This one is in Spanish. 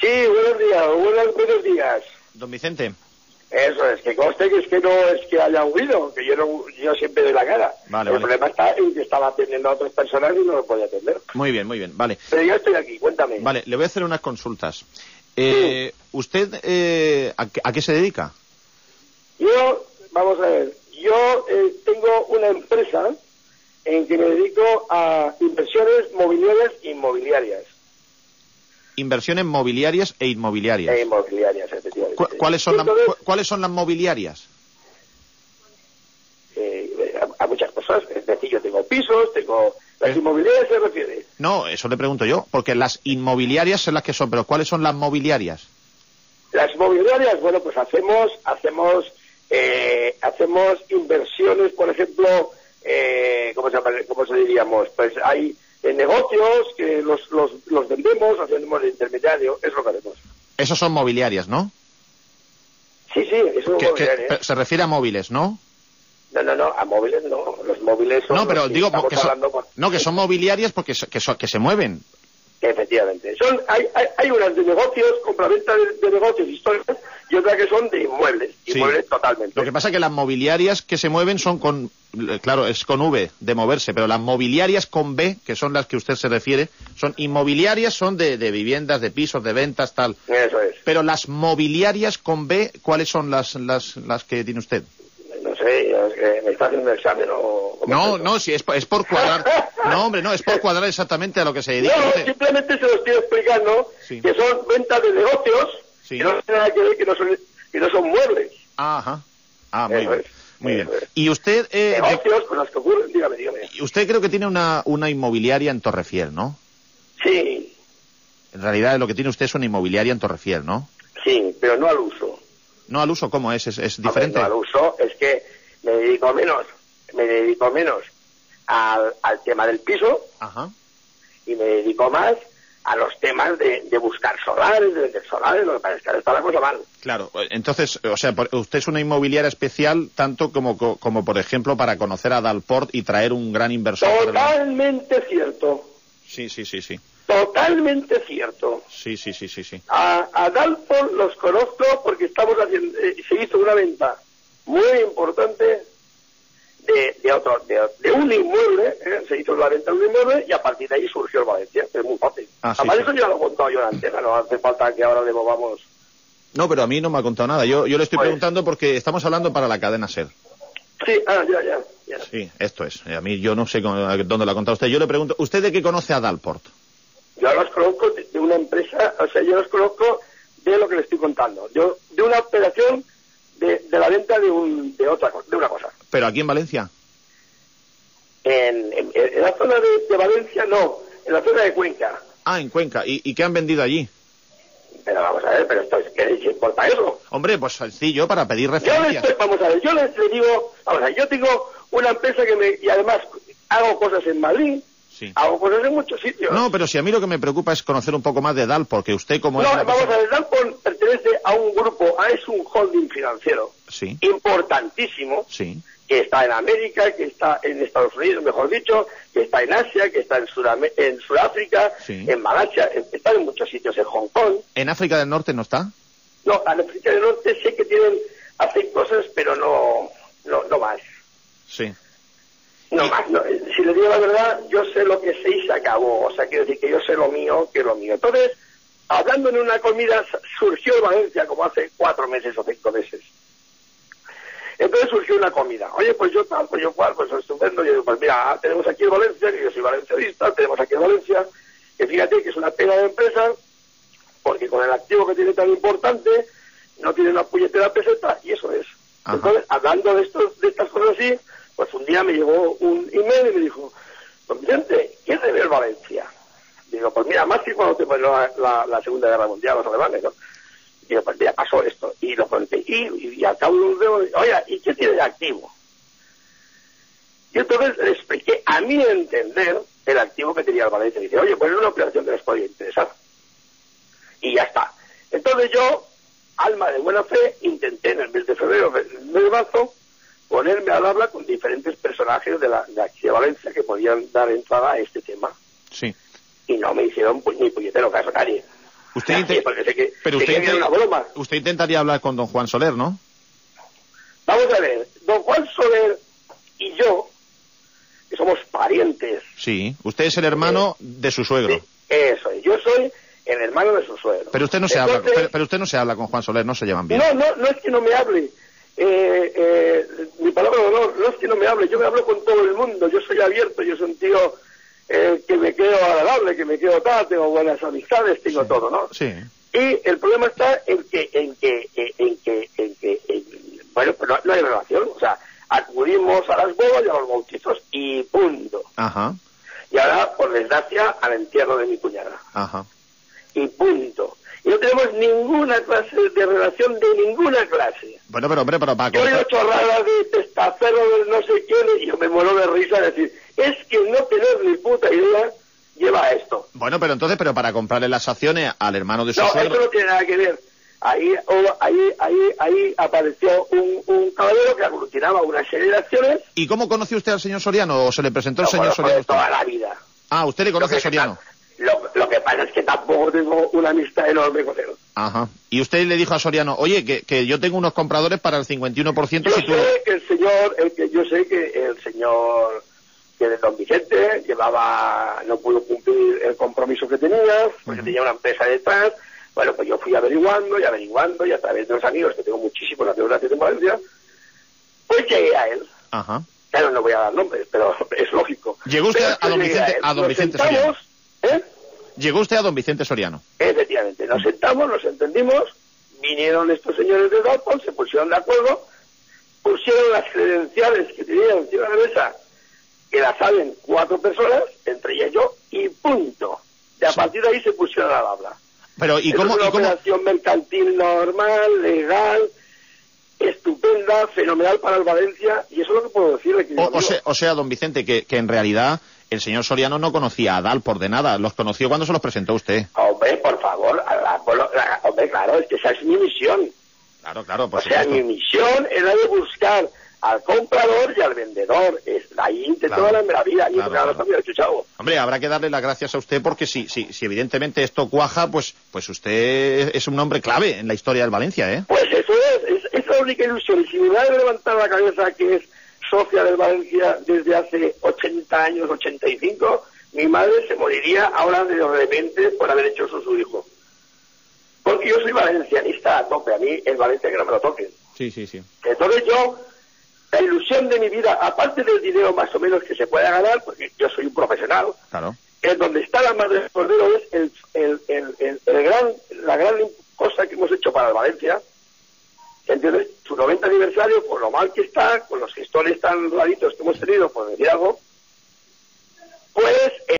Sí, buenos días. Don Vicente. Eso es, que conste que es que no es que haya huido, que yo siempre doy la cara. El problema está en que estaba atendiendo a otras personas y no lo podía atender. Muy bien, vale. Pero yo estoy aquí, cuéntame. Vale, le voy a hacer unas consultas. Sí. ¿Usted a qué se dedica? Vamos a ver, yo tengo una empresa en que me dedico a inversiones mobiliarias e inmobiliarias. Inversiones mobiliarias e inmobiliarias. Efectivamente. ¿Cuáles son las mobiliarias? A muchas cosas. Es decir, yo tengo pisos, ¿Las inmobiliarias se refiere? No, eso le pregunto yo, porque las inmobiliarias son las que son, pero ¿cuáles son las mobiliarias? Las mobiliarias, bueno, pues hacemos inversiones, por ejemplo, ¿cómo se diríamos? Pues hay negocios que los vendemos, hacemos de intermediario, es lo que hacemos. Esos son mobiliarias, ¿no? Sí, eso es mobiliarias. Se refiere a móviles, ¿no? No, a móviles no. Los móviles son... No, pero digo que son mobiliarias porque que se mueven. Efectivamente. Hay unas de negocios, compraventa de negocios históricos, y otras que son de inmuebles. Sí. Inmuebles totalmente. Lo que pasa es que las mobiliarias que se mueven son claro, es con V, de moverse, pero las mobiliarias con B, que son las que usted se refiere, son inmobiliarias, son de viviendas, de pisos, de ventas, tal. Eso es. Pero las mobiliarias con B, ¿cuáles son las que tiene usted? No sé, es que me está haciendo un examen o... No, si es por cuadrar. No, hombre, no, es por cuadrar exactamente a lo que se dedica. No, simplemente se lo estoy explicando, sí. Que son ventas de negocios, sí. Que no tienen nada que ver, que no son muebles. Ajá. Muy bien. Y usted... negocios, con las que ocurren, dígame. Usted creo que tiene una inmobiliaria en Torrefiel, ¿no? Sí. En realidad lo que tiene usted es una inmobiliaria en Torrefiel, ¿no? Sí, pero no al uso. ¿No al uso? ¿Cómo es? ¿Es diferente? No al uso, es que me dedico menos al tema del piso. Ajá. Y me dedico más a los temas de buscar solares, de vender solares, lo que pasa es que ahora está la cosa mal. Claro, entonces, o sea, usted es una inmobiliaria especial tanto como por ejemplo, para conocer a Dalport y traer un gran inversor. Totalmente cierto. Sí. Totalmente cierto. Sí. A Dalport los conozco porque estamos haciendo, se hizo una venta muy importante de un inmueble, se hizo la venta de un inmueble y a partir de ahí surgió el Valencia, es muy fácil. Además eso ya lo he contado yo en antena, no hace falta que ahora le movamos. No, pero a mí no me ha contado nada, yo le estoy preguntando porque estamos hablando para la cadena SER. Sí, ya. Sí, esto es, a mí yo no sé dónde lo ha contado usted, yo le pregunto, ¿usted de qué conoce a Dalport? Yo los conozco de una empresa, o sea, yo los conozco de lo que le estoy contando, de una operación de la venta de una cosa. ¿Pero aquí en Valencia? En la zona de Valencia no, en la zona de Cuenca. Ah, en Cuenca. ¿Y qué han vendido allí? Pero vamos a ver, ¿qué les importa eso? Hombre, pues sencillo, para pedir referencias. Yo les digo, yo tengo una empresa y además hago cosas en Madrid. Sí. Hago cosas en muchos sitios. No, pero si a mí lo que me preocupa es conocer un poco más de Dal, porque usted como a ver, Dalport pertenece a un grupo, es un holding financiero. Sí. Importantísimo. Sí. Que está en América, que está en Estados Unidos, mejor dicho, que está en Asia, que está en Sudáfrica, sí. En Malasia, está en muchos sitios, en Hong Kong. ¿En África del Norte no está? No, en África del Norte sé que hacen cosas, pero no más. Sí. No más, no. Si le digo la verdad, yo sé lo que sé y se acabó. O sea, quiero decir que yo sé lo mío, que es lo mío. Entonces, hablando en una comida, surgió en Valencia como hace 4 meses o 5 meses. Entonces surgió una comida. Oye, pues yo tal, pues yo cual, pues estupendo. Yo digo, pues mira, tenemos aquí en Valencia, que yo soy valencianista, tenemos aquí en Valencia, que fíjate que es una pena de empresa, porque con el activo que tiene tan importante, no tiene una puñetera peseta, y eso es. Ajá. Entonces, hablando de estas cosas así, pues un día me llegó un email y me dijo, pues Vicente, ¿qué debe el Valencia? Digo, pues mira, más que cuando te pasó la Segunda Guerra Mundial, los alemanes, ¿no? Digo, pues mira, pasó esto, y lo conté, y al cabo de un dedo, oye, ¿y qué tiene de activo? Y entonces le expliqué, a mi entender, el activo que tenía el Valencia. Y dice, oye, pues es una operación que les podría interesar. Y ya está. Entonces yo, alma de buena fe, intenté en el mes de febrero, en el mes de marzo, ponerme al habla con diferentes personajes de aquí de Valencia que podían dar entrada a este tema. Sí. Y no me hicieron ni puñetero caso a nadie. Usted intentaría hablar con don Juan Soler, ¿no? Vamos a ver, don Juan Soler y yo, que somos parientes. Sí, usted es el hermano de su suegro. Eso es, yo soy el hermano de su suegro. Pero usted no se habla, pero usted no se habla con Juan Soler, no se llevan bien. No es que no me hable. Mi palabra de honor, no es que no me hable, yo me hablo con todo el mundo, yo soy abierto, yo soy un tío que me creo agradable, que me creo tal, tengo buenas amistades, tengo todo, ¿no? Sí. Y el problema está en que bueno, pues no hay relación, o sea, acudimos a las bodas y a los bautizos y punto. Ajá. Y ahora, por desgracia, al entierro de mi cuñada. Ajá. Y punto. Y no tenemos ninguna clase de relación de ninguna clase. Bueno, pero hombre, pero para... Yo he oído chorradas de testaferro de no sé quién y yo me muero de risa de decir, es que no tener ni puta idea lleva a esto. Bueno, pero entonces, para comprarle las acciones al hermano de su suegro... No, eso no tiene nada que ver. Ahí apareció un caballero que aglutinaba una serie de acciones. ¿Y cómo conoció usted al señor Soriano o se le presentó el señor Soriano? De toda la vida. Ah, ¿usted le conoce a Soriano? Lo que pasa es que tampoco tengo una amistad enorme con él. Ajá. Y usted le dijo a Soriano, oye, que yo tengo unos compradores para el 51%. Yo sé que el señor que de don Vicente no pudo cumplir el compromiso que tenía, porque tenía una empresa detrás. Bueno, pues yo fui averiguando y a través de los amigos, que tengo muchísimos en la Teodora de Valencia, pues llegué a él. Ajá. Claro, no voy a dar nombres, pero es lógico. ¿Llegó usted a don Vicente Soriano? Llegó usted a don Vicente Soriano. Efectivamente, nos sentamos, nos entendimos, vinieron estos señores de Dalton, se pusieron de acuerdo, pusieron las credenciales que tenían encima de la mesa, que las saben 4 personas, entre ellas yo, y punto. De a partir de ahí se pusieron a hablar. Pero, ¿y cómo? Es una operación mercantil normal, legal, estupenda, fenomenal para el Valencia, y eso es lo que puedo decirle. O sea, don Vicente, que en realidad el señor Soriano no conocía a Adal por de nada, los conoció cuando se los presentó usted. Hombre, por favor, hombre, claro, es que esa es mi misión. Claro, por supuesto. Mi misión era de buscar al comprador y al vendedor. Ahí intentó ganarme la vida. Hombre, habrá que darle las gracias a usted porque si evidentemente esto cuaja, pues usted es un hombre clave en la historia del Valencia, ¿eh? Pues eso es la única ilusión. Y si me hubiera levantado la cabeza que es socia del Valencia desde hace 80 años, 85, mi madre se moriría ahora de repente por haber hecho eso su hijo. Porque yo soy valencianista a tope. A mí el Valencia que no me lo toquen. Sí. Entonces la ilusión de mi vida, aparte del dinero más o menos que se pueda ganar, porque yo soy un profesional, claro, es donde está la madre del cordero, es la gran cosa que hemos hecho para el Valencia. ¿Entiendes? Su 90 aniversario, por lo mal que está, con los gestores tan raritos que hemos tenido, por decir algo, pues